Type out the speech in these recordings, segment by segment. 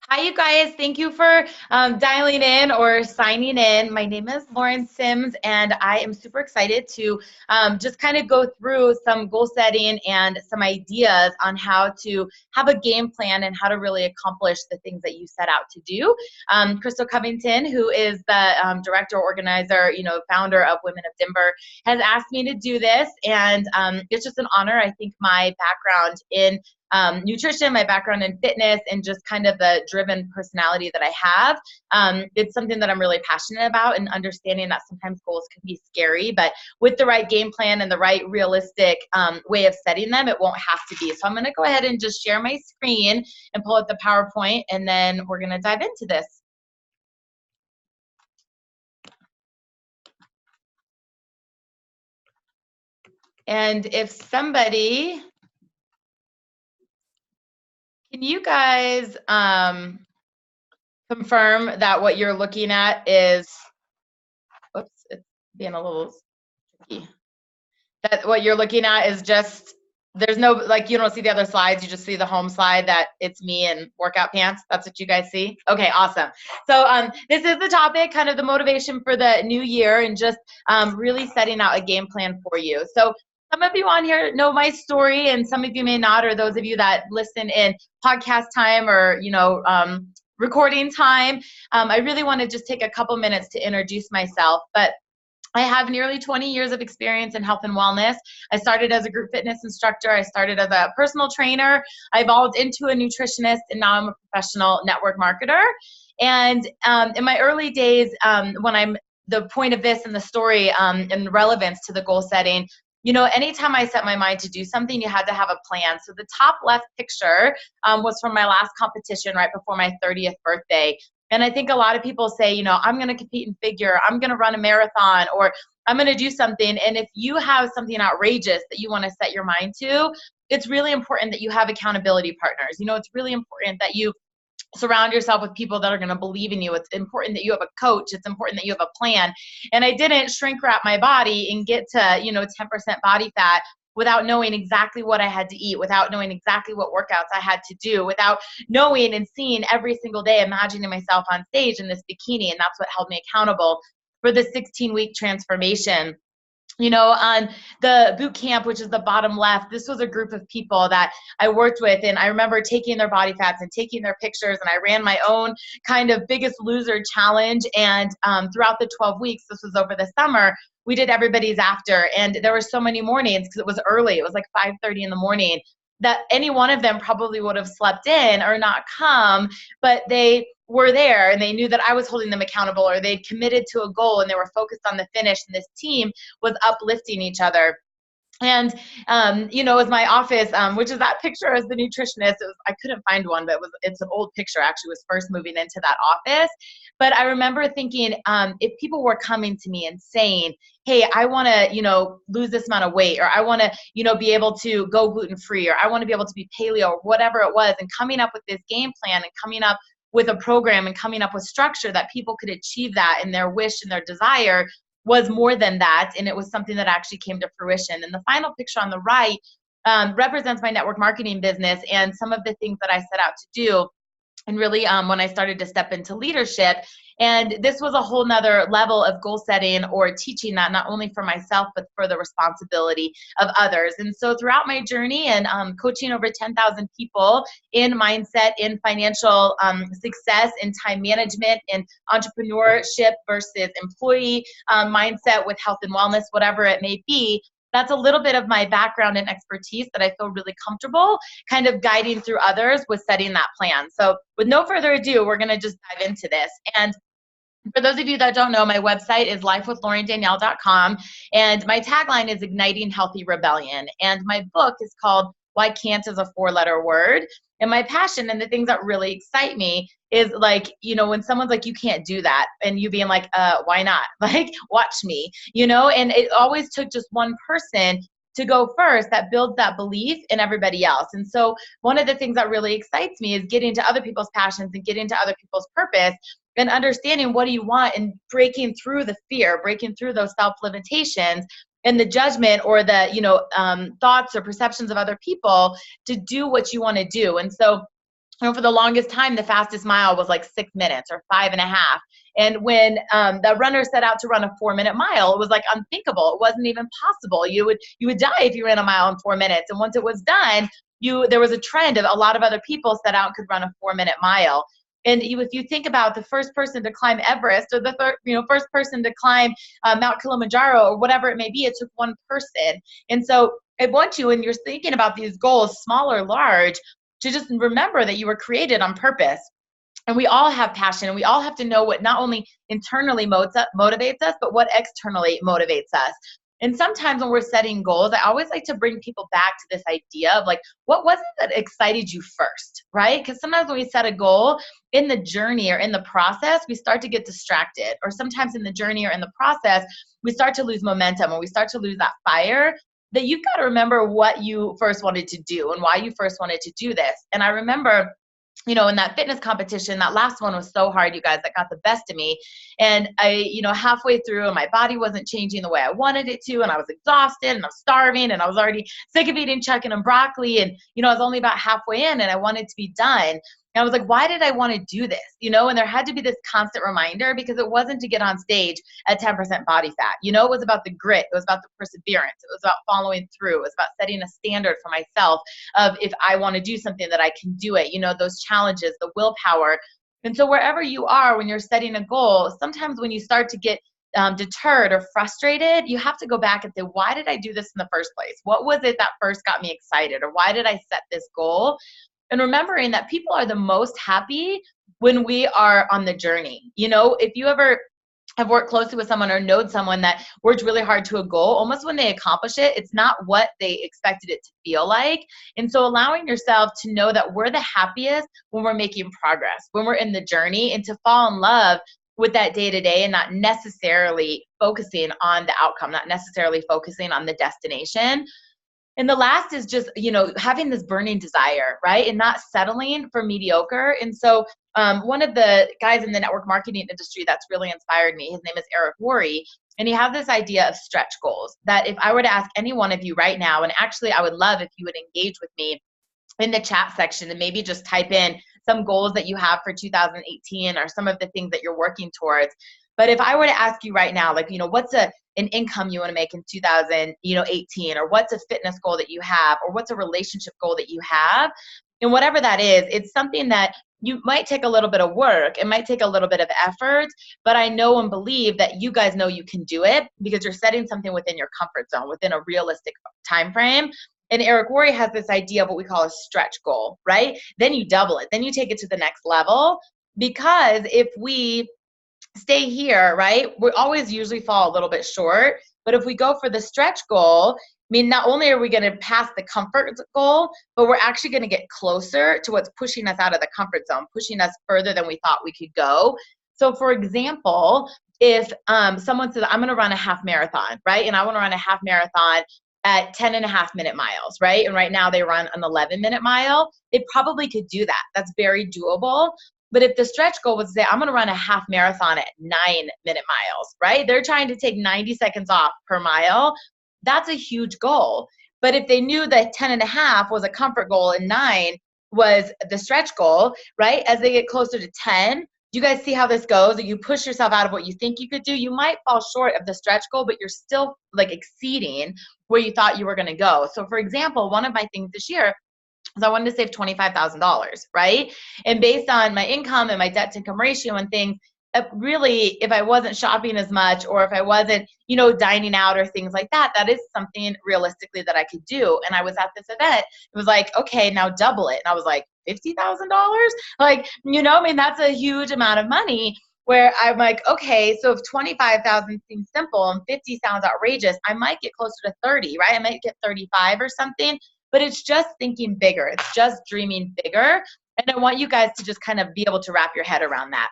Hi, you guys. Thank you for dialing in or signing in. My name is Lauren Sims, and I am super excited to just kind of go through some goal setting and some ideas on how to have a game plan and how to really accomplish the things that you set out to do. Crystal Covington, who is the director, organizer, founder of Women of Denver, has asked me to do this, and it's just an honor. I think my background in nutrition, my background in fitness, and just kind of the driven personality that I have. It's something that I'm really passionate about, and understanding that sometimes goals can be scary, but with the right game plan and the right realistic way of setting them, it won't have to be. So I'm going to go ahead and just share my screen and pull up the PowerPoint, and then we're going to dive into this. And if somebody, can you guys confirm that what you're looking at is, whoops, it's being a little tricky. That what you're looking at is just, there's no, like, you don't see the other slides, you just see the home slide that it's me in workout pants. That's what you guys see? Okay, awesome. So this is the topic, kind of the motivation for the new year, and just really setting out a game plan for you. So some of you on here know my story, and some of you may not, or those of you that listen in podcast time or, recording time. I really want to just take a couple minutes to introduce myself, but I have nearly 20 years of experience in health and wellness. I started as a group fitness instructor. I started as a personal trainer. I evolved into a nutritionist, and now I'm a professional network marketer. And in my early days, when I'm the point of this and the story and relevance to the goal setting, anytime I set my mind to do something, you had to have a plan. So the top left picture was from my last competition right before my 30th birthday. And I think a lot of people say, I'm going to compete in figure, I'm going to run a marathon, or I'm going to do something. And if you have something outrageous that you want to set your mind to, it's really important that you have accountability partners. It's really important that you surround yourself with people that are going to believe in you. It's important that you have a coach. It's important that you have a plan. And I didn't shrink wrap my body and get to, 10% body fat without knowing exactly what I had to eat, without knowing exactly what workouts I had to do, without knowing and seeing every single day, imagining myself on stage in this bikini. And that's what held me accountable for the 16-week transformation. On the boot camp, which is the bottom left, this was a group of people that I worked with, and I remember taking their body fats and taking their pictures, and I ran my own kind of Biggest Loser challenge. And throughout the 12 weeks, this was over the summer, we did everybody's after, and there were so many mornings, because it was early, it was like 5:30 in the morning, that any one of them probably would have slept in or not come, but they were there, and they knew that I was holding them accountable, or they'd committed to a goal and they were focused on the finish, and this team was uplifting each other. And, as my office, which is that picture as the nutritionist, I couldn't find one, but it's an old picture, actually, was first moving into that office. But I remember thinking, if people were coming to me and saying, hey, I want to, lose this amount of weight, or I want to, be able to go gluten-free, or I want to be able to be paleo, or whatever it was, and coming up with this game plan and coming up with a program and coming up with structure that people could achieve that, and their wish and their desire was more than that. And it was something that actually came to fruition. And the final picture on the right represents my network marketing business and some of the things that I set out to do. And really, when I started to step into leadership, and this was a whole nother level of goal setting or teaching that, not only for myself, but for the responsibility of others. And so throughout my journey and coaching over 10,000 people in mindset, in financial success, in time management, in entrepreneurship versus employee mindset with health and wellness, whatever it may be, that's a little bit of my background and expertise that I feel really comfortable kind of guiding through others with setting that plan. So with no further ado, we're going to just dive into this. And for those of you that don't know, my website is lifewithlaurendanielle.com, and my tagline is Igniting Healthy Rebellion. And my book is called Why Cant is a 4-letter word. And my passion and the things that really excite me is like, when someone's like, you can't do that, and you being like, why not? Like, watch me, and it always took just one person to go first that builds that belief in everybody else. And so one of the things that really excites me is getting to other people's passions and getting to other people's purpose and understanding what do you want, and breaking through the fear, breaking through those self-limitations and the judgment or the, thoughts or perceptions of other people to do what you want to do. And so for the longest time, the fastest mile was like 6 minutes or 5.5. And when the runner set out to run a 4-minute mile, it was like unthinkable. It wasn't even possible. You would die if you ran a mile in 4 minutes. And once it was done, there was a trend of a lot of other people set out and could run a 4-minute mile. And if you think about the first person to climb Everest, or the first person to climb Mount Kilimanjaro, or whatever it may be, it took one person. And so I want you, when you're thinking about these goals, small or large, to just remember that you were created on purpose. And we all have passion, and we all have to know what not only internally motivates us, but what externally motivates us. And sometimes when we're setting goals, I always like to bring people back to this idea of like, what was it that excited you first, right? Because sometimes when we set a goal, in the journey or in the process, we start to get distracted. Or sometimes in the journey or in the process, we start to lose momentum, or we start to lose that fire. That you've got to remember what you first wanted to do and why you first wanted to do this. And I remember, in that fitness competition, that last one was so hard, you guys, that got the best of me. And I, halfway through, and my body wasn't changing the way I wanted it to. And I was exhausted, and I was starving, and I was already sick of eating chicken and broccoli. And, I was only about halfway in, and I wanted to be done. And I was like, why did I want to do this? And there had to be this constant reminder, because it wasn't to get on stage at 10% body fat. It was about the grit. It was about the perseverance. It was about following through. It was about setting a standard for myself of, if I want to do something, that I can do it. Those challenges, the willpower. And so wherever you are, when you're setting a goal, sometimes when you start to get deterred or frustrated, you have to go back and say, why did I do this in the first place? What was it that first got me excited? Or why did I set this goal? And remembering that people are the most happy when we are on the journey. If you ever have worked closely with someone or known someone that worked really hard to a goal, almost when they accomplish it, it's not what they expected it to feel like. And so allowing yourself to know that we're the happiest when we're making progress, when we're in the journey, and to fall in love with that day to day, and not necessarily focusing on the outcome, not necessarily focusing on the destination. And the last is just, having this burning desire, right? And not settling for mediocre. And so one of the guys in the network marketing industry that's really inspired me, his name is Eric Worre, and he has this idea of stretch goals, that if I were to ask any one of you right now, and actually I would love if you would engage with me in the chat section and maybe just type in some goals that you have for 2018, or some of the things that you're working towards. But if I were to ask you right now, like, what's an income you want to make in 2018, or what's a fitness goal that you have, or what's a relationship goal that you have, and whatever that is, it's something that you might take a little bit of work. It might take a little bit of effort, but I know and believe that you guys know you can do it, because you're setting something within your comfort zone, within a realistic time frame. And Eric Worre has this idea of what we call a stretch goal, right? Then you double it. Then you take it to the next level, because if we stay here, right, we always usually fall a little bit short. But if we go for the stretch goal, not only are we going to pass the comfort goal, but we're actually going to get closer to what's pushing us out of the comfort zone, pushing us further than we thought we could go. So for example, if someone says, I'm going to run a half marathon, right? And I want to run a half marathon at 10.5-minute miles, right? And right now they run an 11-minute mile. They probably could do that. That's very doable. But if the stretch goal was to say, I'm going to run a half marathon at 9-minute miles, right? They're trying to take 90 seconds off per mile. That's a huge goal. But if they knew that 10.5 was a comfort goal and 9 was the stretch goal, right? As they get closer to 10, do you guys see how this goes? That you push yourself out of what you think you could do. You might fall short of the stretch goal, but you're still like exceeding where you thought you were going to go. So for example, one of my things this year, I wanted to save $25,000, right? And based on my income and my debt to income ratio and things, really, if I wasn't shopping as much, or if I wasn't, dining out or things like that, that is something realistically that I could do. And I was at this event. It was like, okay, now double it. And I was like, $50,000? Like, that's a huge amount of money, where I'm like, okay, so if 25,000 seems simple and 50 sounds outrageous, I might get closer to 30, right? I might get 35 or something. But it's just thinking bigger. It's just dreaming bigger. And I want you guys to just kind of be able to wrap your head around that.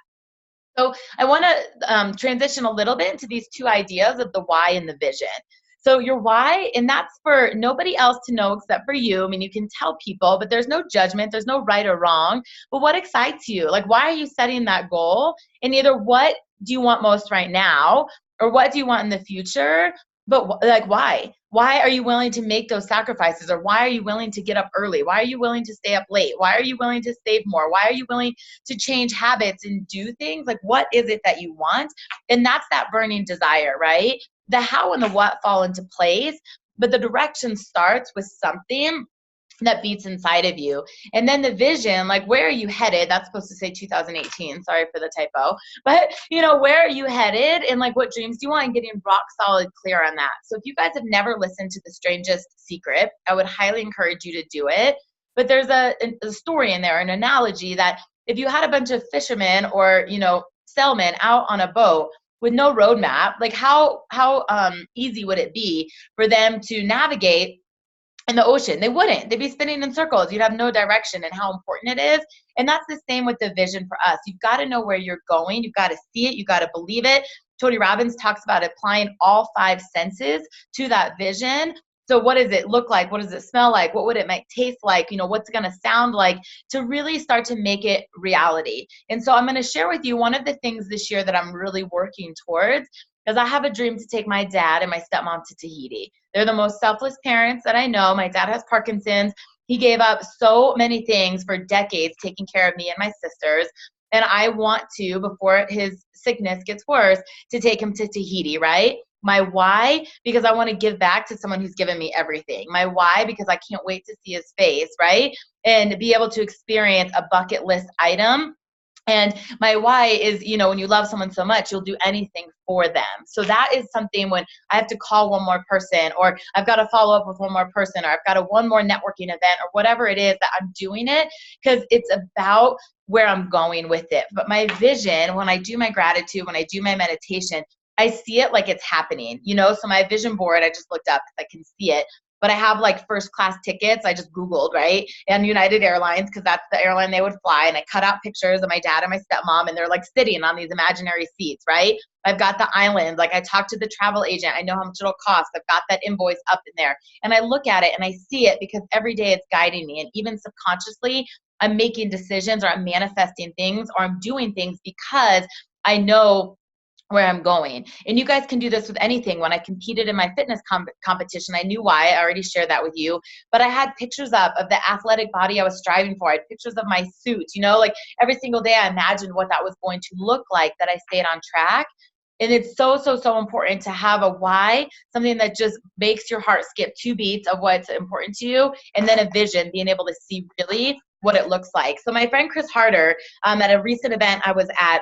So I want to transition a little bit into these two ideas of the why and the vision. So your why, and that's for nobody else to know except for you. You can tell people, but there's no judgment. There's no right or wrong. But what excites you? Like, why are you setting that goal? And either what do you want most right now, or what do you want in the future? But like, why? Why are you willing to make those sacrifices? Or why are you willing to get up early? Why are you willing to stay up late? Why are you willing to save more? Why are you willing to change habits and do things? Like, what is it that you want? And that's that burning desire, right? The how and the what fall into place, but the direction starts with something that beats inside of you. And then the vision, like, where are you headed? That's supposed to say 2018. Sorry for the typo. But, where are you headed? And like, what dreams do you want? And getting rock solid clear on that. So if you guys have never listened to The Strangest Secret, I would highly encourage you to do it. But there's a story in there, an analogy that if you had a bunch of fishermen or, sailmen out on a boat with no roadmap, like how easy would it be for them to navigate in the ocean? They wouldn't. They'd be spinning in circles. You'd have no direction, and how important it is. And that's the same with the vision for us. You've got to know where you're going. You've got to see it. You've got to believe it. Tony Robbins talks about applying all 5 senses to that vision. So what does it look like? What does it smell like? What would it might taste like? What's it going to sound like, to really start to make it reality. And so I'm going to share with you one of the things this year that I'm really working towards, because I have a dream to take my dad and my stepmom to Tahiti. They're the most selfless parents that I know. My dad has Parkinson's. He gave up so many things for decades, taking care of me and my sisters. And I want to, before his sickness gets worse, to take him to Tahiti, right? My why, because I want to give back to someone who's given me everything. My why, because I can't wait to see his face, right? And be able to experience a bucket list item. And my why is, when you love someone so much, you'll do anything for them. So that is something when I have to call one more person, or I've got to follow up with one more person, or I've got one more networking event, or whatever it is that I'm doing it, because it's about where I'm going with it. But my vision, when I do my gratitude, when I do my meditation, I see it like it's happening, So my vision board, I just looked up because I can see it. But I have like first class tickets. I just Googled, right? And United Airlines, because that's the airline they would fly. And I cut out pictures of my dad and my stepmom, and they're like sitting on these imaginary seats, right? I've got the island. Like, I talked to the travel agent. I know how much it'll cost. I've got that invoice up in there. And I look at it and I see it, because every day it's guiding me. And even subconsciously, I'm making decisions, or I'm manifesting things, or I'm doing things because I know where I'm going. And you guys can do this with anything. When I competed in my fitness competition, I knew why. I already shared that with you. But I had pictures up of the athletic body I was striving for. I had pictures of my suit, like every single day I imagined what that was going to look like, that I stayed on track. And it's so, so, so important to have a why, something that just makes your heart skip 2 beats of what's important to you, and then a vision, being able to see really what it looks like. So my friend Chris Harder, at a recent event I was at,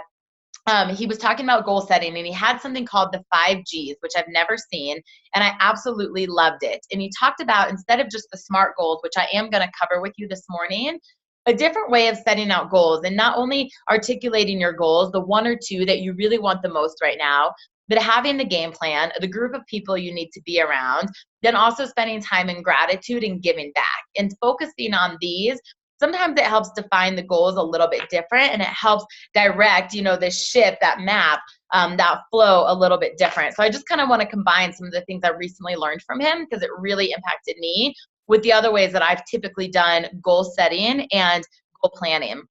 he was talking about goal setting, and he had something called the 5 Gs, which I've never seen, and I absolutely loved it. And he talked about, instead of just the SMART goals, which I am going to cover with you this morning, a different way of setting out goals, and not only articulating your goals, the 1 or 2 that you really want the most right now, but having the game plan, the group of people you need to be around, then also spending time in gratitude and giving back, and focusing on these. Sometimes it helps define the goals a little bit different, and it helps direct, this ship, that map, that flow a little bit different. So I just kind of want to combine some of the things I recently learned from him, because it really impacted me, with the other ways that I've typically done goal setting and goal planning.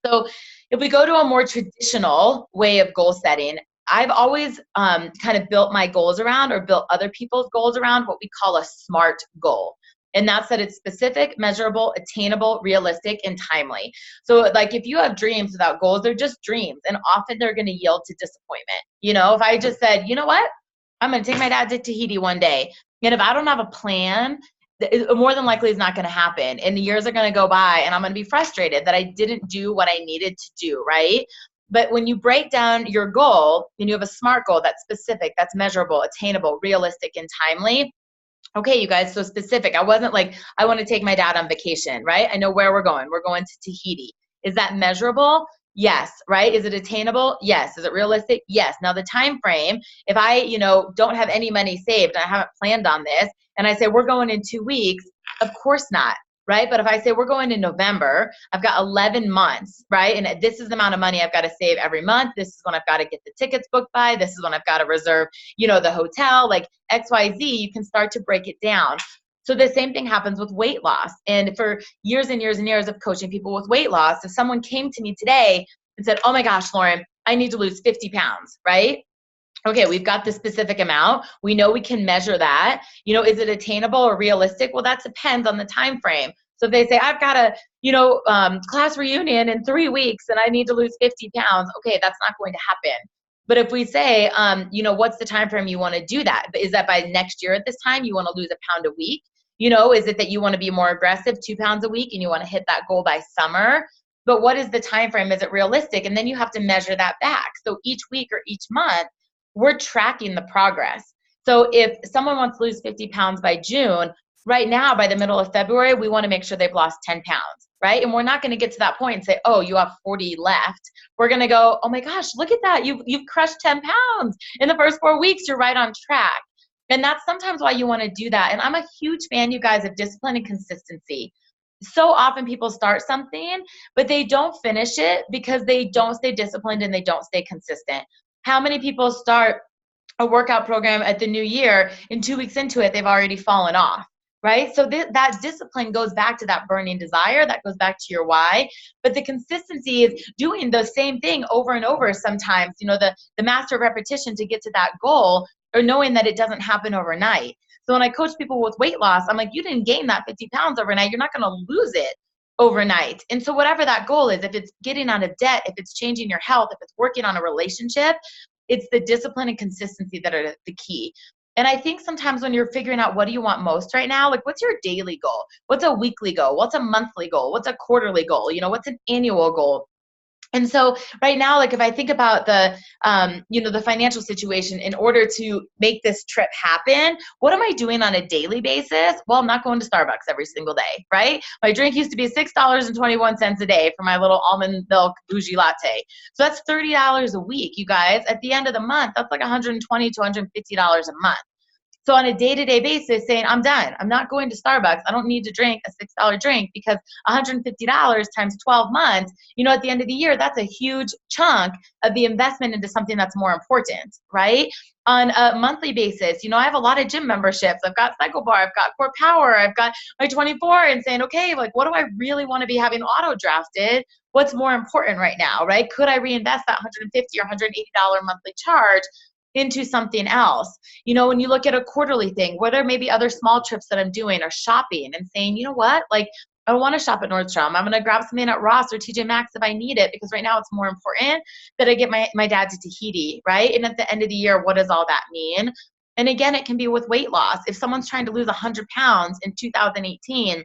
So if we go to a more traditional way of goal setting, I've always kind of built my goals around, or built other people's goals around, what we call a SMART goal. And that's that it's specific, measurable, attainable, realistic, and timely. So like, if you have dreams without goals, they're just dreams. And often they're going to yield to disappointment. If I just said, you know what, I'm going to take my dad to Tahiti one day, and if I don't have a plan, more than likely it's not going to happen. And the years are going to go by, and I'm going to be frustrated that I didn't do what I needed to do, right? But when you break down your goal, and you have a SMART goal that's specific, that's measurable, attainable, realistic, and timely. Okay, you guys, so specific. I wasn't like, I want to take my dad on vacation, right? I know where we're going. We're going to Tahiti. Is that measurable? Yes, right? Is it attainable? Yes. Is it realistic? Yes. Now the time frame, if I, don't have any money saved, and I haven't planned on this, and I say we're going in 2 weeks, of course not, right? But if I say we're going in November, I've got 11 months, right? And this is the amount of money I've got to save every month. This is when I've got to get the tickets booked by. This is when I've got to reserve, the hotel, like XYZ. You can start to break it down. So the same thing happens with weight loss. And for years and years and years of coaching people with weight loss, if someone came to me today and said, oh my gosh, Lauren, I need to lose 50 pounds, right? okay, we've got the specific amount. We know we can measure that. Is it attainable or realistic? Well, that depends on the time frame. So if they say, I've got a, class reunion in 3 weeks and I need to lose 50 pounds, okay, that's not going to happen. But if we say, what's the time frame you want to do that? Is that by next year at this time, you want to lose a pound a week? Is it that you want to be more aggressive, 2 pounds a week, and you want to hit that goal by summer? But what is the time frame? Is it realistic? And then you have to measure that back. So each week or each month, we're tracking the progress. So if someone wants to lose 50 pounds by June, right now, by the middle of February, we want to make sure they've lost 10 pounds, right? And we're not going to get to that point and say, oh, you have 40 left. We're going to go, oh my gosh, look at that. You've crushed 10 pounds in the first 4 weeks. You're right on track. And that's sometimes why you want to do that. And I'm a huge fan, you guys, of discipline and consistency. So often people start something, but they don't finish it because they don't stay disciplined and they don't stay consistent. How many people start a workout program at the new year and 2 weeks into it, they've already fallen off, right? So that discipline goes back to that burning desire, that goes back to your why. But the consistency is doing the same thing over and over sometimes, the master of repetition to get to that goal, or knowing that it doesn't happen overnight. So when I coach people with weight loss, I'm like, you didn't gain that 50 pounds overnight. You're not going to lose it overnight. And so whatever that goal is, if it's getting out of debt, if it's changing your health, if it's working on a relationship, it's the discipline and consistency that are the key. And I think sometimes when you're figuring out what do you want most right now, like what's your daily goal? What's a weekly goal? What's a monthly goal? What's a quarterly goal? What's an annual goal? And so right now, like if I think about the financial situation, in order to make this trip happen, what am I doing on a daily basis? Well, I'm not going to Starbucks every single day, right? My drink used to be $6.21 a day for my little almond milk bougie latte. So that's $30 a week, you guys. At the end of the month, that's like $120 to $150 a month. So on a day-to-day basis, saying, I'm done. I'm not going to Starbucks. I don't need to drink a $6 drink, because $150 times 12 months, at the end of the year, that's a huge chunk of the investment into something that's more important, right? On a monthly basis, I have a lot of gym memberships. I've got Cycle Bar, I've got Core Power, I've got my 24, and saying, okay, like what do I really want to be having auto drafted? What's more important right now, right? Could I reinvest that $150 or $180 monthly charge into something else? When you look at a quarterly thing, what are maybe other small trips that I'm doing, or shopping and saying, you know what, like I don't want to shop at Nordstrom. I'm going to grab something at Ross or TJ Maxx if I need it, because right now it's more important that I get my dad to Tahiti, right? And at the end of the year, what does all that mean? And again, it can be with weight loss. If someone's trying to lose 100 pounds in 2018,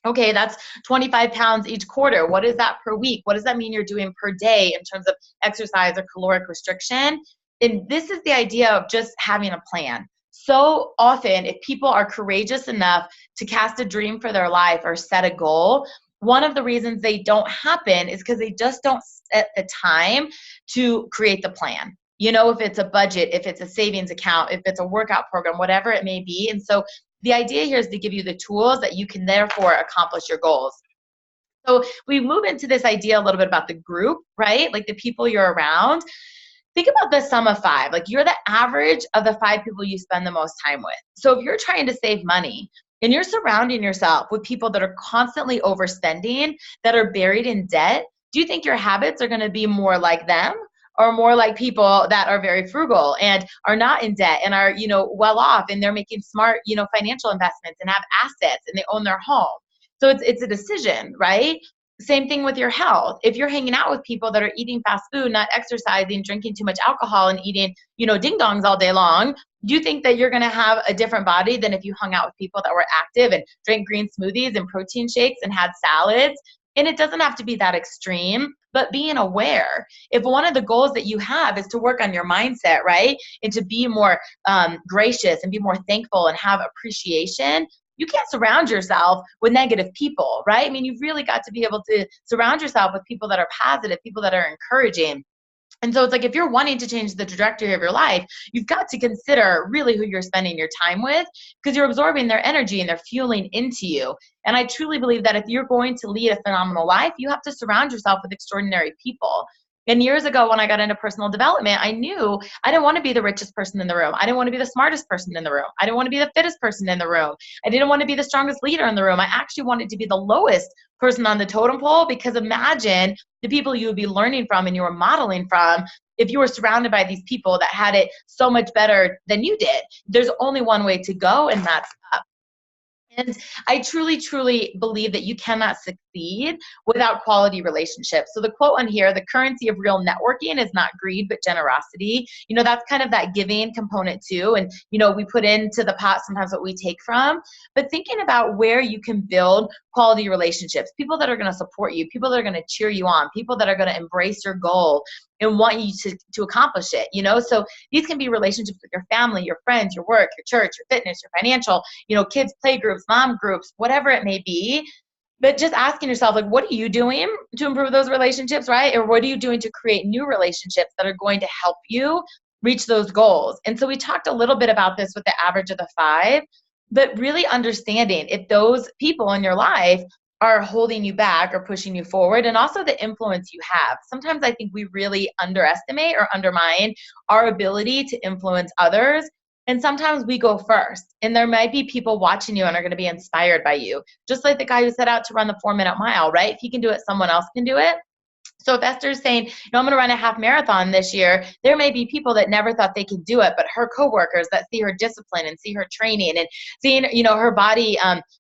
okay, that's 25 pounds each quarter. What is that per week? What does that mean you're doing per day in terms of exercise or caloric restriction? And this is the idea of just having a plan. So often, if people are courageous enough to cast a dream for their life or set a goal, one of the reasons they don't happen is because they just don't set the time to create the plan. If it's a budget, if it's a savings account, if it's a workout program, whatever it may be. And so the idea here is to give you the tools that you can therefore accomplish your goals. So we move into this idea a little bit about the group, right? Like the people you're around. Think about the sum of 5. Like you're the average of the 5 people you spend the most time with. So if you're trying to save money and you're surrounding yourself with people that are constantly overspending, that are buried in debt, do you think your habits are going to be more like them, or more like people that are very frugal and are not in debt and are, well off, and they're making smart, financial investments and have assets and they own their home? So it's a decision, right? Same thing with your health. If you're hanging out with people that are eating fast food, not exercising, drinking too much alcohol, and eating, ding dongs all day long, do you think that you're going to have a different body than if you hung out with people that were active and drank green smoothies and protein shakes and had salads? And it doesn't have to be that extreme, but being aware. If one of the goals that you have is to work on your mindset, right, and to be more gracious and be more thankful and have appreciation, you can't surround yourself with negative people, right? I mean, you've really got to be able to surround yourself with people that are positive, people that are encouraging. And so it's like, if you're wanting to change the trajectory of your life, you've got to consider really who you're spending your time with, because you're absorbing their energy and they're fueling into you. And I truly believe that if you're going to lead a phenomenal life, you have to surround yourself with extraordinary people. And years ago, when I got into personal development, I knew I didn't want to be the richest person in the room. I didn't want to be the smartest person in the room. I didn't want to be the fittest person in the room. I didn't want to be the strongest leader in the room. I actually wanted to be the lowest person on the totem pole, because imagine the people you would be learning from and you were modeling from if you were surrounded by these people that had it so much better than you did. There's only one way to go, and that's up. And I truly, truly believe that you cannot succeed without quality relationships. So the quote on here, the currency of real networking is not greed, but generosity. That's kind of that giving component too. And, we put into the pot sometimes what we take from, but thinking about where you can build quality relationships, people that are going to support you, people that are going to cheer you on, people that are going to embrace your goal and want you to accomplish it, So these can be relationships with your family, your friends, your work, your church, your fitness, your financial, kids play groups, mom groups, whatever it may be. But just asking yourself, like, what are you doing to improve those relationships, right? Or what are you doing to create new relationships that are going to help you reach those goals? And so we talked a little bit about this with the average of the 5, but really understanding if those people in your life are holding you back or pushing you forward, and also the influence you have. Sometimes I think we really underestimate or undermine our ability to influence others. And sometimes we go first, and there might be people watching you and are going to be inspired by you. Just like the guy who set out to run the 4-minute mile, right? If he can do it, someone else can do it. So if Esther's saying, I'm going to run a half marathon this year, there may be people that never thought they could do it, but her coworkers that see her discipline and see her training and seeing, her body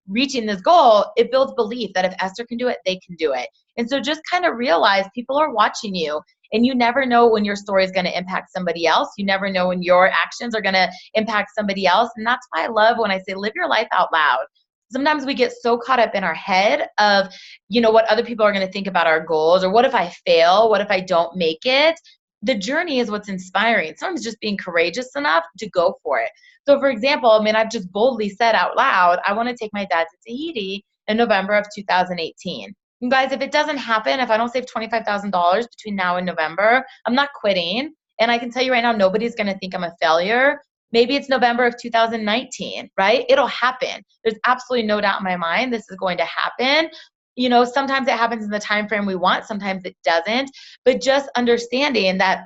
reaching this goal, it builds belief that if Esther can do it, they can do it. And so just kind of realize people are watching you, and you never know when your story is going to impact somebody else. You never know when your actions are going to impact somebody else. And that's why I love when I say live your life out loud. Sometimes we get so caught up in our head of, what other people are going to think about our goals, or what if I fail? What if I don't make it? The journey is what's inspiring. Sometimes just being courageous enough to go for it. So for example, I've just boldly said out loud, I want to take my dad to Tahiti in November of 2018. You guys, if it doesn't happen, if I don't save $25,000 between now and November, I'm not quitting. And I can tell you right now, nobody's going to think I'm a failure. Maybe it's November of 2019, right? It'll happen. There's absolutely no doubt in my mind this is going to happen. Sometimes it happens in the time frame we want, sometimes it doesn't. But just understanding that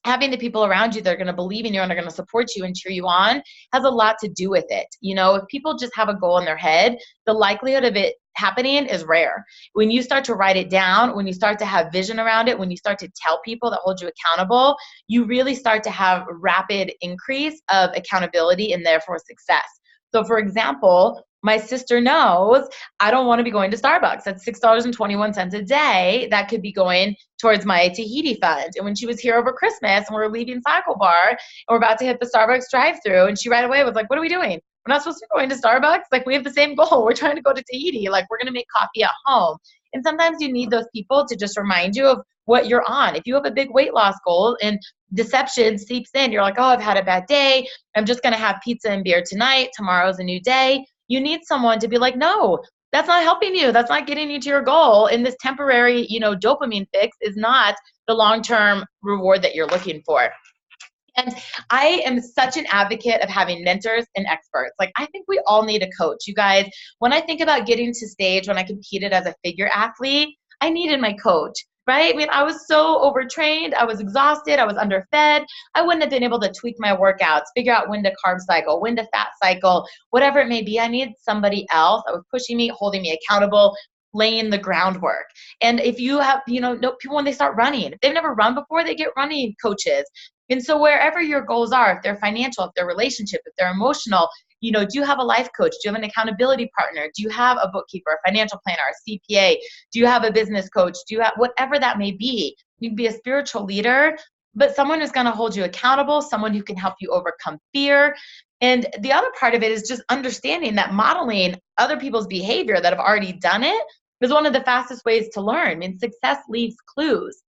having the people around you that are going to believe in you and are going to support you and cheer you on has a lot to do with it. If people just have a goal in their head, the likelihood of it happening is rare. When you start to write it down, when you start to have vision around it, when you start to tell people that hold you accountable, you really start to have rapid increase of accountability and therefore success. So for example, my sister knows I don't want to be going to Starbucks. That's $6.21 a day. That could be going towards my Tahiti fund. And when she was here over Christmas and we were leaving Cycle Bar and we're about to hit the Starbucks drive-thru, and she right away was like, what are we doing? We're not supposed to be going to Starbucks. Like, we have the same goal. We're trying to go to Tahiti. Like, we're going to make coffee at home. And sometimes you need those people to just remind you of what you're on. If you have a big weight loss goal and deception seeps in, you're like, oh, I've had a bad day. I'm just going to have pizza and beer tonight. Tomorrow's a new day. You need someone to be like, no, that's not helping you. That's not getting you to your goal. And this temporary, dopamine fix is not the long-term reward that you're looking for. And I am such an advocate of having mentors and experts. Like, I think we all need a coach. You guys, when I think about getting to stage when I competed as a figure athlete, I needed my coach, right? I was so overtrained. I was exhausted. I was underfed. I wouldn't have been able to tweak my workouts, figure out when to carb cycle, when to fat cycle, whatever it may be. I needed somebody else that was pushing me, holding me accountable, laying the groundwork. And if you have, no people, when they start running, if they've never run before, they get running coaches. And so wherever your goals are, if they're financial, if they're relationship, if they're emotional, do you have a life coach? Do you have an accountability partner? Do you have a bookkeeper, a financial planner, a CPA? Do you have a business coach? Do you have whatever that may be? You can be a spiritual leader, but someone who's going to hold you accountable, someone who can help you overcome fear. And the other part of it is just understanding that modeling other people's behavior that have already done it is one of the fastest ways to learn. Success leaves clues.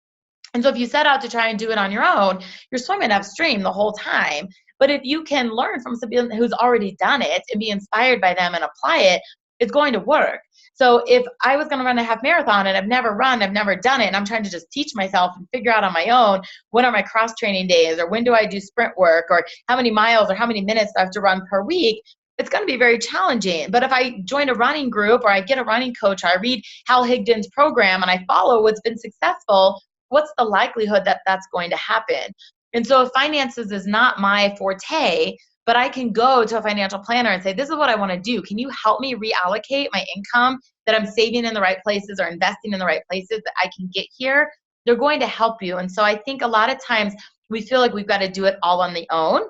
And so if you set out to try and do it on your own, you're swimming upstream the whole time. But if you can learn from somebody who's already done it and be inspired by them and apply it, it's going to work. So if I was going to run a half marathon and I've never run, I've never done it, and I'm trying to just teach myself and figure out on my own, when are my cross training days, or when do I do sprint work, or how many miles or how many minutes I have to run per week, it's going to be very challenging. But if I join a running group, or I get a running coach, or I read Hal Higdon's program and I follow what's been successful, what's the likelihood that that's going to happen? And so if finances is not my forte, but I can go to a financial planner and say, this is what I want to do. Can you help me reallocate my income that I'm saving in the right places or investing in the right places that I can get here? They're going to help you. And so I think a lot of times we feel like we've got to do it all on the own.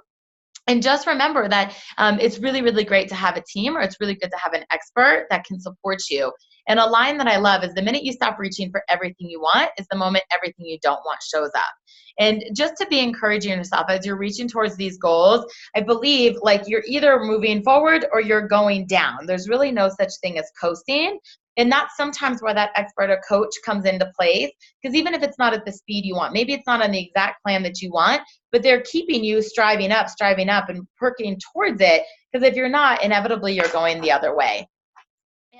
And just remember that it's really, really great to have a team, or it's really good to have an expert that can support you. And a line that I love is, the minute you stop reaching for everything you want is the moment everything you don't want shows up. And just to be encouraging yourself as you're reaching towards these goals, I believe like you're either moving forward or you're going down. There's really no such thing as coasting. And that's sometimes where that expert or coach comes into place. Because even if it's not at the speed you want, maybe it's not on the exact plan that you want, but they're keeping you striving up, and working towards it. Because if you're not, inevitably you're going the other way.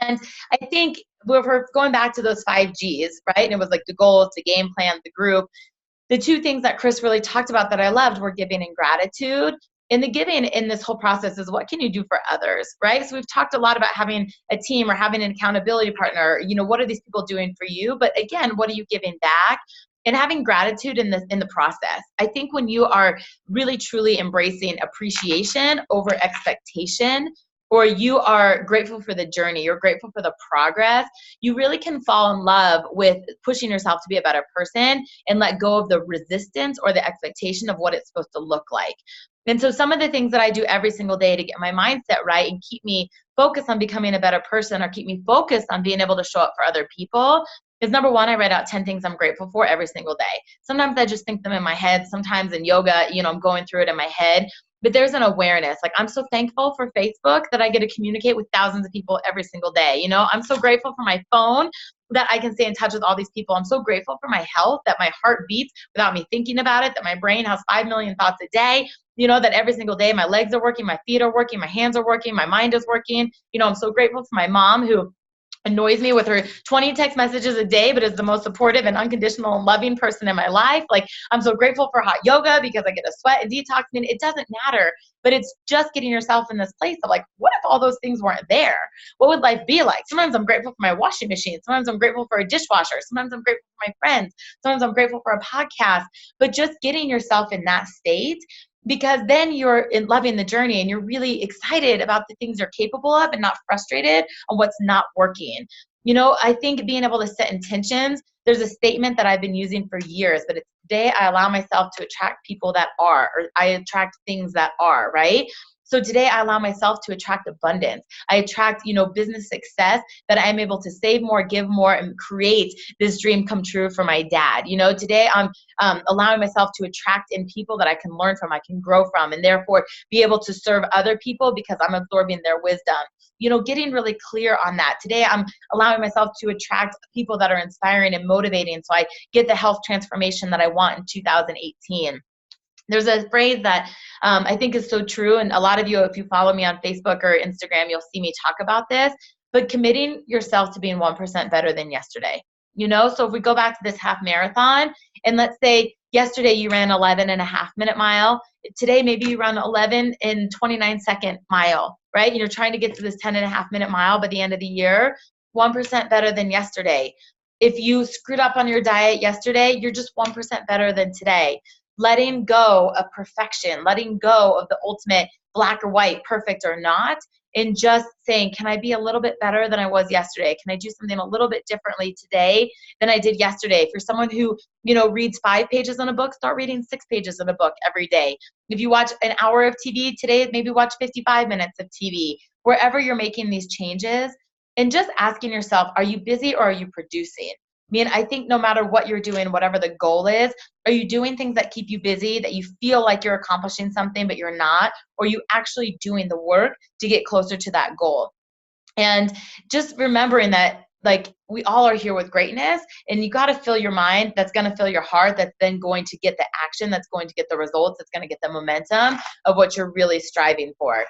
And I think we're going back to those 5Gs, right? And it was like the goals, the game plan, the group. The two things that Chris really talked about that I loved were giving and gratitude. And the giving in this whole process is, what can you do for others, right? So we've talked a lot about having a team or having an accountability partner. You know, what are these people doing for you? But again, what are you giving back? And having gratitude in the process. I think when you are really truly embracing appreciation over expectation, or you are grateful for the journey, you're grateful for the progress, you really can fall in love with pushing yourself to be a better person and let go of the resistance or the expectation of what it's supposed to look like. And so some of the things that I do every single day to get my mindset right and keep me focused on becoming a better person, or keep me focused on being able to show up for other people, is number one, I write out 10 things I'm grateful for every single day. Sometimes I just think them in my head. Sometimes in yoga, I'm going through it in my head. But there's an awareness. Like, I'm so thankful for Facebook that I get to communicate with thousands of people every single day. I'm so grateful for my phone that I can stay in touch with all these people. I'm so grateful for my health, that my heart beats without me thinking about it, that my brain has 5 million thoughts a day, that every single day my legs are working, my feet are working, my hands are working, my mind is working. I'm so grateful for my mom, who annoys me with her 20 text messages a day, but is the most supportive and unconditional and loving person in my life. Like, I'm so grateful for hot yoga because I get to sweat and detox. I mean, it doesn't matter, but it's just getting yourself in this place of like, what if all those things weren't there? What would life be like? Sometimes I'm grateful for my washing machine. Sometimes I'm grateful for a dishwasher. Sometimes I'm grateful for my friends. Sometimes I'm grateful for a podcast, but just getting yourself in that state, because then you're loving the journey and you're really excited about the things you're capable of and not frustrated on what's not working. I think being able to set intentions, there's a statement that I've been using for years, but it's, today I allow myself to attract people that are, or I attract things that are, right? So today I allow myself to attract abundance. I attract, business success, that I am able to save more, give more, and create this dream come true for my dad. Today I'm allowing myself to attract in people that I can learn from, I can grow from, and therefore be able to serve other people because I'm absorbing their wisdom. Getting really clear on that. Today I'm allowing myself to attract people that are inspiring and motivating, so I get the health transformation that I want in 2018. There's a phrase that I think is so true, and a lot of you, if you follow me on Facebook or Instagram, you'll see me talk about this, but committing yourself to being 1% better than yesterday. So if we go back to this half marathon, and let's say yesterday you ran 11.5-minute mile, today maybe you run 11 and 29-second mile, right? And you're trying to get to this 10.5-minute mile by the end of the year, 1% better than yesterday. If you screwed up on your diet yesterday, you're just 1% better than today. Letting go of perfection, letting go of the ultimate black or white, perfect or not, and just saying, can I be a little bit better than I was yesterday? Can I do something a little bit differently today than I did yesterday? If you're someone who, reads 5 pages in a book, start reading 6 pages in a book every day. If you watch an hour of TV today, maybe watch 55 minutes of TV, wherever you're making these changes, and just asking yourself, are you busy or are you producing? I think no matter what you're doing, whatever the goal is, are you doing things that keep you busy, that you feel like you're accomplishing something, but you're not? Or are you actually doing the work to get closer to that goal? And just remembering that, like, we all are here with greatness, and you got to fill your mind. That's going to fill your heart. That's then going to get the action. That's going to get the results. That's going to get the momentum of what you're really striving for.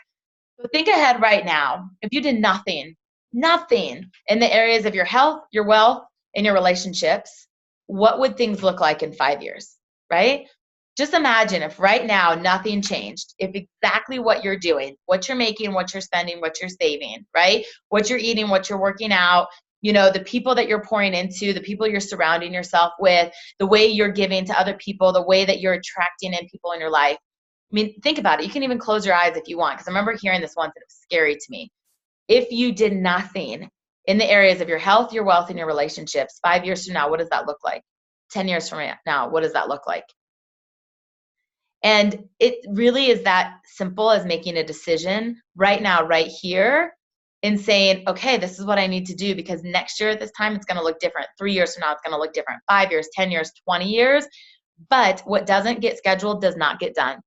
So think ahead right now. If you did nothing in the areas of your health, your wealth, in your relationships, what would things look like in 5 years, right? Just imagine if right now nothing changed, if exactly what you're doing, what you're making, what you're spending, what you're saving, right? What you're eating, what you're working out, You know, the people that you're pouring into, the people you're surrounding yourself with, the way you're giving to other people, the way that you're attracting in people in your life. I mean, think about it. You can even close your eyes if you want, because I remember hearing this once and it was scary to me. If you did nothing in the areas of your health, your wealth, and your relationships, 5 years from now, what does that look like? 10 years from now, what does that look like? And it really is that simple as making a decision right now, right here, and saying, okay, this is what I need to do, because next year at this time, it's going to look different. 3 years from now, it's going to look different. 5 years, 10 years, 20 years. But what doesn't get scheduled does not get done.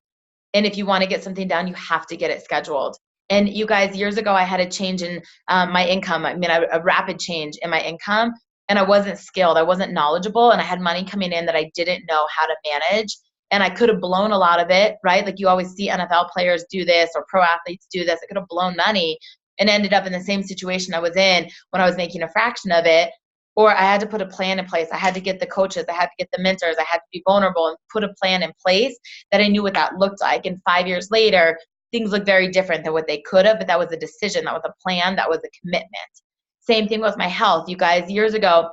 And if you want to get something done, you have to get it scheduled. And you guys, years ago, I had a change in my income. I mean, a rapid change in my income, and I wasn't skilled. I wasn't knowledgeable, and I had money coming in that I didn't know how to manage. And I could have blown a lot of it, right? Like you always see NFL players do this or pro athletes do this. I could have blown money and ended up in the same situation I was in when I was making a fraction of it. Or I had to put a plan in place. I had to get the coaches. I had to get the mentors. I had to be vulnerable and put a plan in place that I knew what that looked like. And 5 years later, things look very different than what they could have, but that was a decision. That was a plan. That was a commitment. Same thing with my health. You guys, years ago,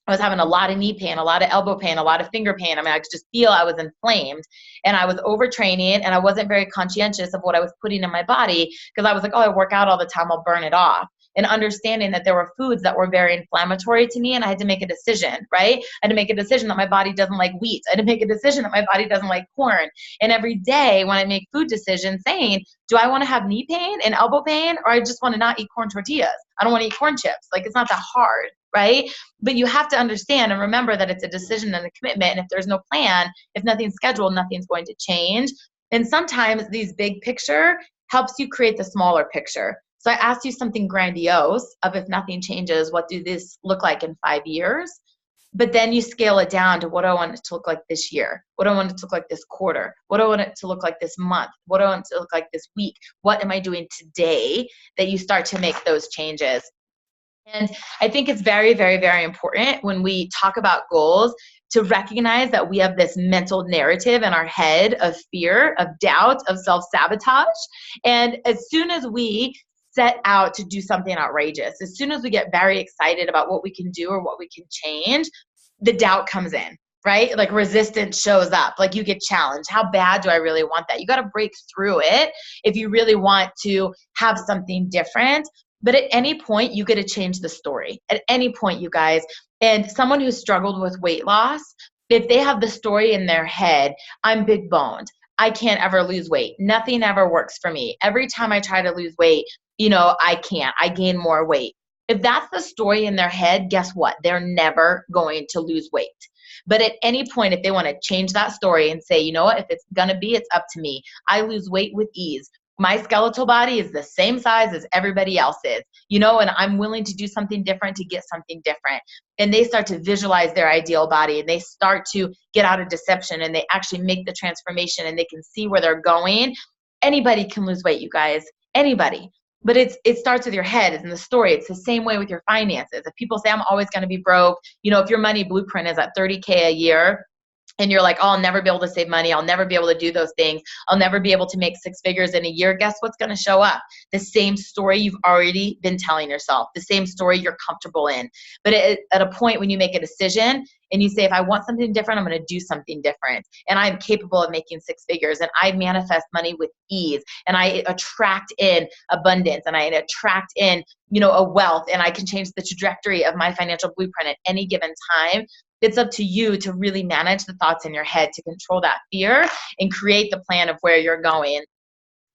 I was having a lot of knee pain, a lot of elbow pain, a lot of finger pain. I mean, I could just feel I was inflamed, and I was overtraining, and I wasn't very conscientious of what I was putting in my body, because I was like, oh, I work out all the time, I'll burn it off. And understanding that there were foods that were very inflammatory to me, and I had to make a decision, right? I had to make a decision that my body doesn't like wheat. I had to make a decision that my body doesn't like corn. And every day when I make food decisions, saying, do I want to have knee pain and elbow pain, or I just want to not eat corn tortillas? I don't want to eat corn chips. Like, it's not that hard, right? But you have to understand and remember that it's a decision and a commitment. And if there's no plan, if nothing's scheduled, nothing's going to change. And sometimes these big picture helps you create the smaller picture. So I asked you something grandiose of, if nothing changes, what do this look like in 5 years? But then you scale it down to, what do I want it to look like this year? What do I want it to look like this quarter? What do I want it to look like this month? What do I want it to look like this week? What am I doing today? That you start to make those changes. And I think it's very, very, very important when we talk about goals to recognize that we have this mental narrative in our head of fear, of doubt, of self-sabotage. And as soon as we set out to do something outrageous, as soon as we get very excited about what we can do or what we can change, the doubt comes in, right? Like resistance shows up, like you get challenged. How bad do I really want that? You got to break through it if you really want to have something different. But at any point, you get to change the story. At any point, you guys. And someone who struggled with weight loss, if they have the story in their head, I'm big boned, I can't ever lose weight, nothing ever works for me, every time I try to lose weight, I can't, I gain more weight. If that's the story in their head, guess what? They're never going to lose weight. But at any point, if they want to change that story and say, you know what, if it's going to be, it's up to me. I lose weight with ease. My skeletal body is the same size as everybody else's, and I'm willing to do something different to get something different. And they start to visualize their ideal body, and they start to get out of deception, and they actually make the transformation, and they can see where they're going. Anybody can lose weight, you guys, anybody. But it starts with your head. It's in the story. It's the same way with your finances. If people say, I'm always going to be broke, if your money blueprint is at $30K a year, and you're like, oh, I'll never be able to save money, I'll never be able to do those things, I'll never be able to make 6 figures in a year, guess what's going to show up? The same story you've already been telling yourself, the same story you're comfortable in. But at a point when you make a decision and you say, if I want something different, I'm going to do something different, and I'm capable of making 6 figures, and I manifest money with ease, and I attract in abundance, and I attract in a wealth, and I can change the trajectory of my financial blueprint at any given time. It's up to you to really manage the thoughts in your head, to control that fear and create the plan of where you're going.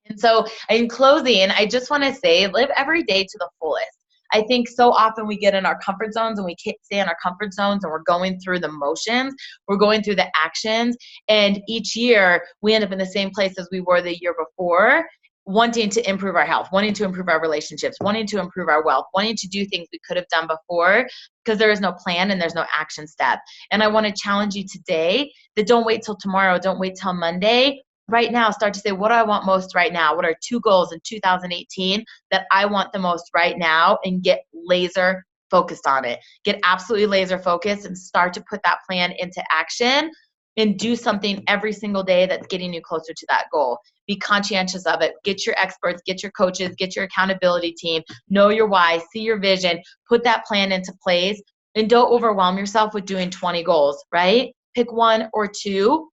And so in closing, I just want to say, live every day to the fullest. I think so often we get in our comfort zones, and we can't stay in our comfort zones, and we're going through the motions, we're going through the actions, and each year we end up in the same place as we were the year before, wanting to improve our health, wanting to improve our relationships, wanting to improve our wealth, wanting to do things we could have done before, because there is no plan and there's no action step. And I want to challenge you today that don't wait till tomorrow, don't wait till Monday. Right now, start to say, what do I want most right now? What are 2 goals in 2018 that I want the most right now? And get laser focused on it. Get absolutely laser focused and start to put that plan into action. and do something every single day that's getting you closer to that goal. Be conscientious of it. Get your experts, get your coaches, get your accountability team, know your why, see your vision, put that plan into place, and don't overwhelm yourself with doing 20 goals, right? Pick one or two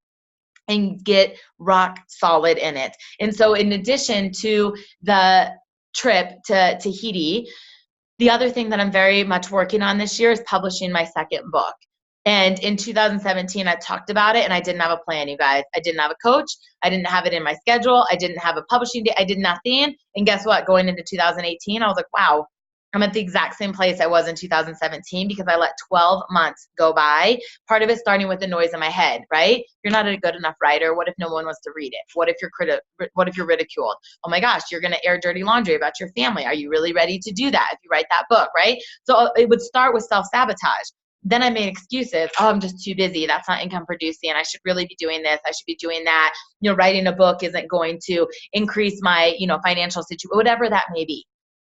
and get rock solid in it. And so in addition to the trip to Tahiti, the other thing that I'm very much working on this year is publishing my second book. And in 2017, I talked about it and I didn't have a plan, you guys. I didn't have a coach. I didn't have it in my schedule. I didn't have a publishing date. I did nothing. And guess what? Going into 2018, I was like, wow, I'm at the exact same place I was in 2017 because I let 12 months go by. Part of it starting with the noise in my head, right? You're not a good enough writer. What if no one wants to read it? What if you're ridiculed? Oh my gosh, you're going to air dirty laundry about your family. Are you really ready to do that if you write that book, right? So it would start with self-sabotage. Then I made excuses. Oh, I'm just too busy. That's not income producing. I should really be doing this. I should be doing that. Writing a book isn't going to increase my, financial situation, whatever that may be.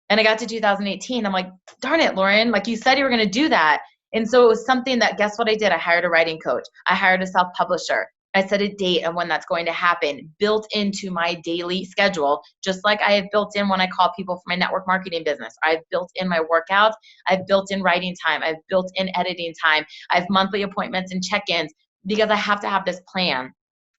And I got to 2018. I'm like, darn it, Lauren, like you said you were going to do that. And so it was something that, guess what I did? I hired a writing coach. I hired a self-publisher. I set a date of when that's going to happen, built into my daily schedule, just like I have built in when I call people for my network marketing business. I've built in my workouts. I've built in writing time. I've built in editing time. I have monthly appointments and check-ins because I have to have this plan.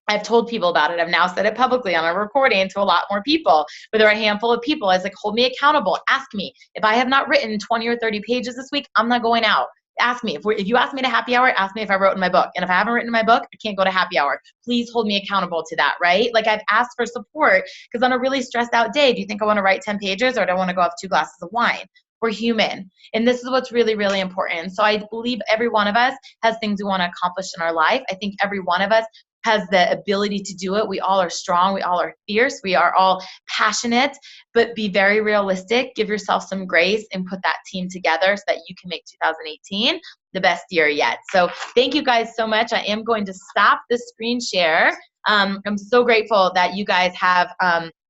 I've told people about it. I've now said it publicly on a recording to a lot more people, but there are a handful of people. I was like, hold me accountable. Ask me. If I have not written 20 or 30 pages this week, I'm not going out. Ask me. If you ask me to happy hour, ask me if I wrote in my book. And if I haven't written in my book, I can't go to happy hour. Please hold me accountable to that, right? Like I've asked for support because on a really stressed out day, do you think I want to write 10 pages or do I want to go have 2 glasses of wine? We're human. And this is what's really, really important. So I believe every one of us has things we want to accomplish in our life. I think every one of us has the ability to do it. We all are strong. We all are fierce. We are all passionate, but be very realistic. Give yourself some grace and put that team together so that you can make 2018 the best year yet. So thank you guys so much. I am going to stop the screen share. I'm so grateful that you guys have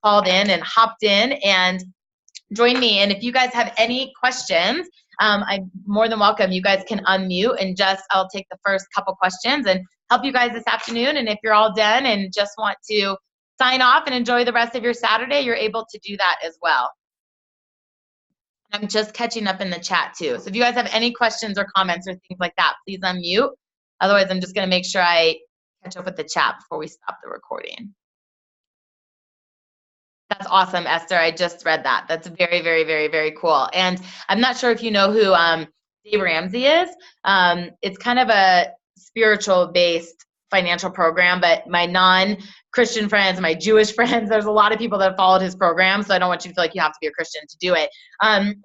called in and hopped in and joined me. And if you guys have any questions, I'm more than welcome. You guys can unmute and I'll take the first couple questions and help you guys this afternoon. And if you're all done and just want to sign off and enjoy the rest of your Saturday, you're able to do that as well. I'm just catching up in the chat too. So if you guys have any questions or comments or things like that, please unmute. Otherwise, I'm just going to make sure I catch up with the chat before we stop the recording. That's awesome, Esther. I just read that. That's very, very, very, very cool. And I'm not sure if you know who Dave Ramsey is. It's kind of a spiritual-based financial program, but my non-Christian friends, my Jewish friends, there's a lot of people that have followed his program, so I don't want you to feel like you have to be a Christian to do it.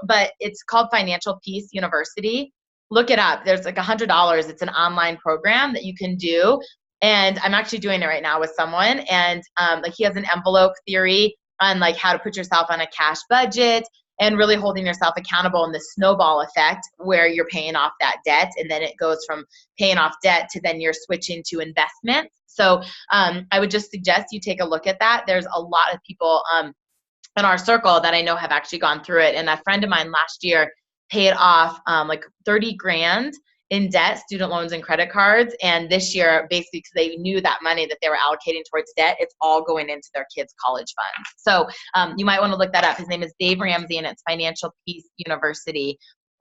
But it's called Financial Peace University. Look it up. There's like $100. It's an online program that you can do. And I'm actually doing it right now with someone. And like he has an envelope theory on like how to put yourself on a cash budget and really holding yourself accountable in the snowball effect where you're paying off that debt. And then it goes from paying off debt to then you're switching to investments. So I would just suggest you take a look at that. There's a lot of people in our circle that I know have actually gone through it. And a friend of mine last year paid off like 30 grand in debt, student loans and credit cards. And this year, basically, because they knew that money that they were allocating towards debt, it's all going into their kids' college funds. So you might want to look that up. His name is Dave Ramsey, and it's Financial Peace University.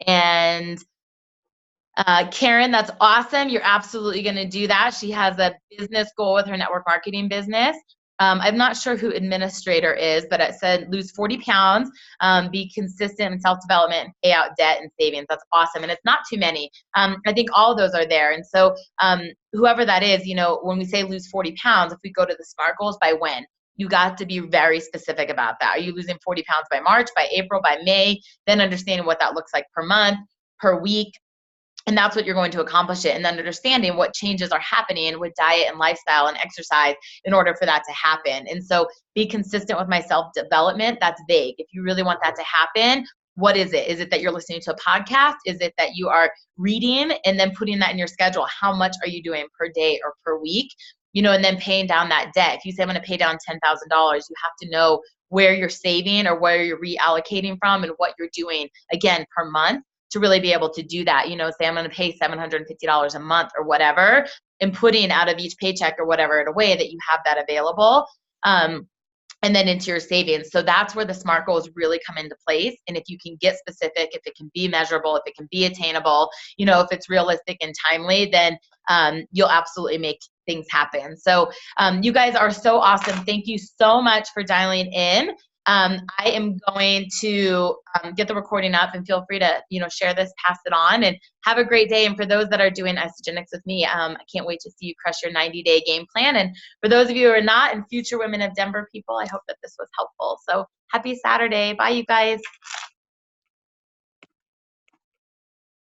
And Karen, that's awesome. You're absolutely going to do that. She has a business goal with her network marketing business. I'm not sure who administrator is, but it said lose 40 pounds, be consistent in self-development, pay out debt and savings. That's awesome. And it's not too many. I think all of those are there. And so whoever that is, when we say lose 40 pounds, if we go to the SMART goals, by when? You got to be very specific about that. Are you losing 40 pounds by March, by April, by May? Then understanding what that looks like per month, per week. And that's what you're going to accomplish it. And then understanding what changes are happening with diet and lifestyle and exercise in order for that to happen. And so be consistent with my self-development. That's vague. If you really want that to happen, what is it? Is it that you're listening to a podcast? Is it that you are reading and then putting that in your schedule? How much are you doing per day or per week? And then paying down that debt. If you say I'm going to pay down $10,000, you have to know where you're saving or where you're reallocating from and what you're doing, again, per month, to really be able to do that. Say I'm going to pay $750 a month or whatever. inputting out of each paycheck or whatever in a way that you have that available. And then into your savings. So that's where the SMART goals really come into place. And if you can get specific, if it can be measurable, if it can be attainable, you know, if it's realistic and timely, then you'll absolutely make things happen. So you guys are so awesome. Thank you so much for dialing in. I am going to get the recording up, and feel free to, you know, share this, pass it on, and have a great day. And for those that are doing Isogenics with me, I can't wait to see you crush your 90-day game plan. And for those of you who are not, and future Women of Denver people, I hope that this was helpful. So happy Saturday. Bye, you guys.